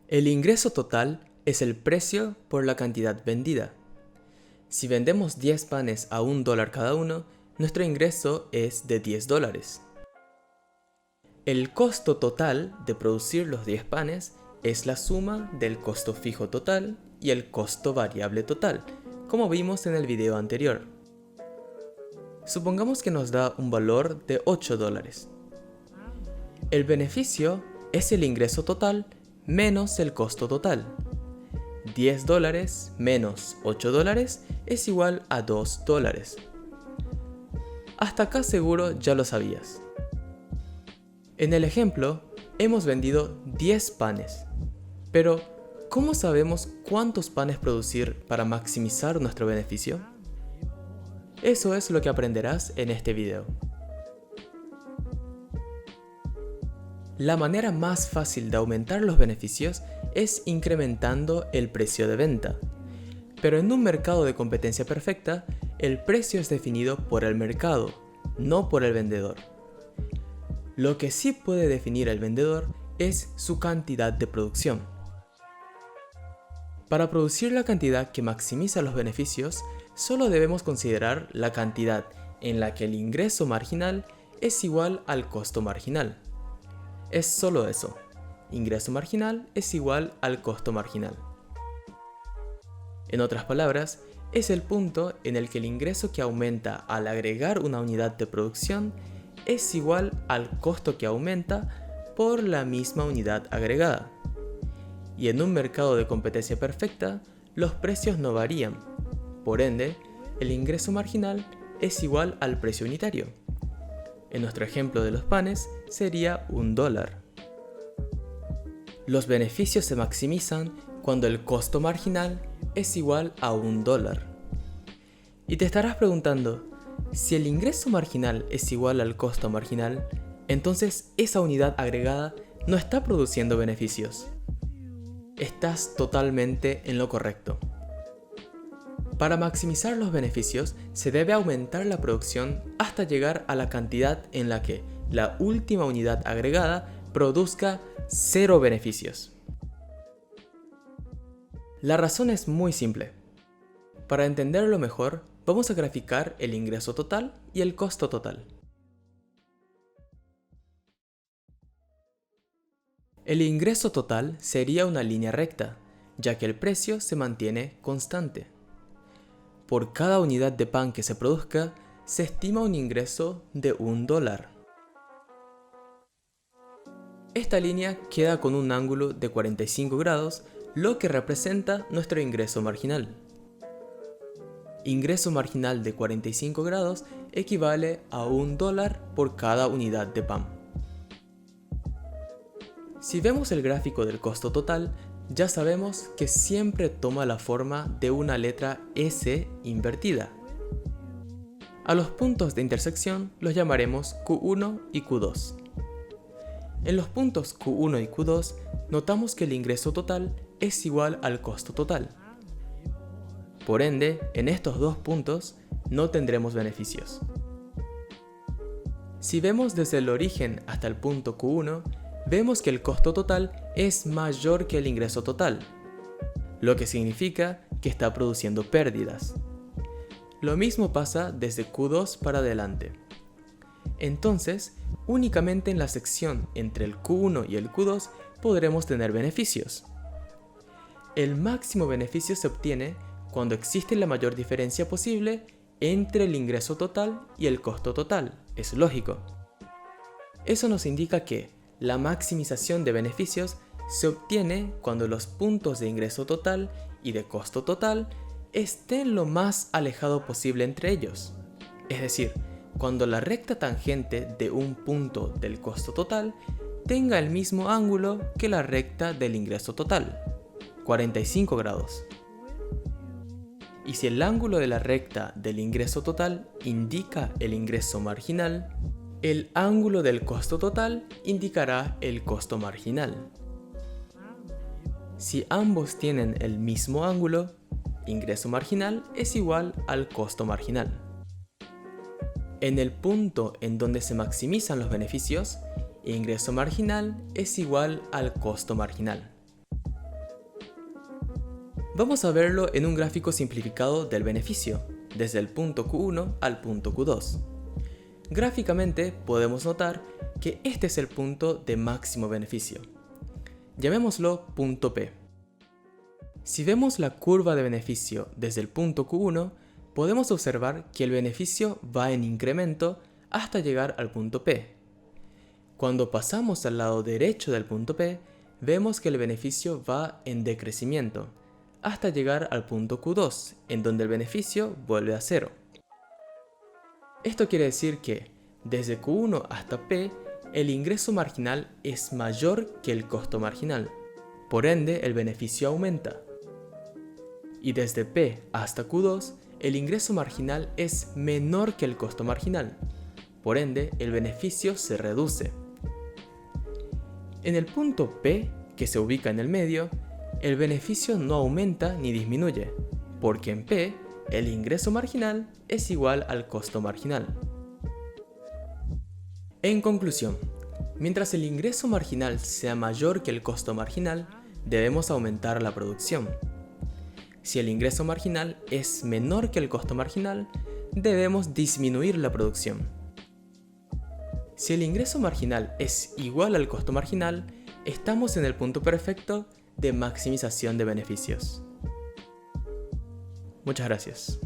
El ingreso total es el precio por la cantidad vendida. Si vendemos 10 panes a $1 cada uno, nuestro ingreso es de $10. El costo total de producir los 10 panes es la suma del costo fijo total y el costo variable total, como vimos en el video anterior. Supongamos que nos da un valor de $8. El beneficio es el ingreso total menos el costo total. $10 menos $8 es igual a $2. Hasta acá seguro ya lo sabías. En el ejemplo, hemos vendido 10 panes. Pero, ¿cómo sabemos cuántos panes producir para maximizar nuestro beneficio? Eso es lo que aprenderás en este video. La manera más fácil de aumentar los beneficios es incrementando el precio de venta. Pero en un mercado de competencia perfecta, el precio es definido por el mercado, no por el vendedor. Lo que sí puede definir el vendedor es su cantidad de producción. Para producir la cantidad que maximiza los beneficios, solo debemos considerar la cantidad en la que el ingreso marginal es igual al costo marginal. Es solo eso. Ingreso marginal es igual al costo marginal. En otras palabras, es el punto en el que el ingreso que aumenta al agregar una unidad de producción es igual al costo que aumenta por la misma unidad agregada. Y en un mercado de competencia perfecta, los precios no varían. Por ende, el ingreso marginal es igual al precio unitario. En nuestro ejemplo de los panes, sería $1. Los beneficios se maximizan cuando el costo marginal es igual a $1. Y te estarás preguntando, si el ingreso marginal es igual al costo marginal, entonces esa unidad agregada no está produciendo beneficios. Estás totalmente en lo correcto. Para maximizar los beneficios, se debe aumentar la producción hasta llegar a la cantidad en la que la última unidad agregada produzca 0 beneficios. La razón es muy simple. Para entenderlo mejor, vamos a graficar el ingreso total y el costo total. El ingreso total sería una línea recta, ya que el precio se mantiene constante. Por cada unidad de pan que se produzca, se estima un ingreso de $1. Esta línea queda con un ángulo de 45 grados, lo que representa nuestro ingreso marginal. Ingreso marginal de 45 grados equivale a $1 por cada unidad de pan. Si vemos el gráfico del costo total, ya sabemos que siempre toma la forma de una letra S invertida. A los puntos de intersección los llamaremos Q1 y Q2. En los puntos Q1 y Q2 notamos que el ingreso total es igual al costo total. Por ende, en estos dos puntos no tendremos beneficios. Si vemos desde el origen hasta el punto Q1, vemos que el costo total es mayor que el ingreso total, lo que significa que está produciendo pérdidas. Lo mismo pasa desde Q2 para adelante. Entonces, únicamente en la sección entre el Q1 y el Q2 podremos tener beneficios. El máximo beneficio se obtiene cuando existe la mayor diferencia posible entre el ingreso total y el costo total. Es lógico. Eso nos indica que la maximización de beneficios se obtiene cuando los puntos de ingreso total y de costo total estén lo más alejado posible entre ellos. Es decir, cuando la recta tangente de un punto del costo total tenga el mismo ángulo que la recta del ingreso total, 45 grados. Y si el ángulo de la recta del ingreso total indica el ingreso marginal, el ángulo del costo total indicará el costo marginal. Si ambos tienen el mismo ángulo, ingreso marginal es igual al costo marginal. En el punto en donde se maximizan los beneficios, ingreso marginal es igual al costo marginal. Vamos a verlo en un gráfico simplificado del beneficio, desde el punto Q1 al punto Q2. Gráficamente podemos notar que este es el punto de máximo beneficio. Llamémoslo punto P. Si vemos la curva de beneficio desde el punto Q1, podemos observar que el beneficio va en incremento hasta llegar al punto P. Cuando pasamos al lado derecho del punto P, vemos que el beneficio va en decrecimiento hasta llegar al punto Q2, en donde el beneficio vuelve a cero. Esto quiere decir que, desde Q1 hasta P, el ingreso marginal es mayor que el costo marginal. Por ende, el beneficio aumenta. Y desde P hasta Q2, el ingreso marginal es menor que el costo marginal. Por ende, el beneficio se reduce. En el punto P, que se ubica en el medio, el beneficio no aumenta ni disminuye, porque en P, el ingreso marginal es igual al costo marginal. En conclusión, mientras el ingreso marginal sea mayor que el costo marginal, debemos aumentar la producción. Si el ingreso marginal es menor que el costo marginal, debemos disminuir la producción. Si el ingreso marginal es igual al costo marginal, estamos en el punto perfecto de maximización de beneficios. Muchas gracias.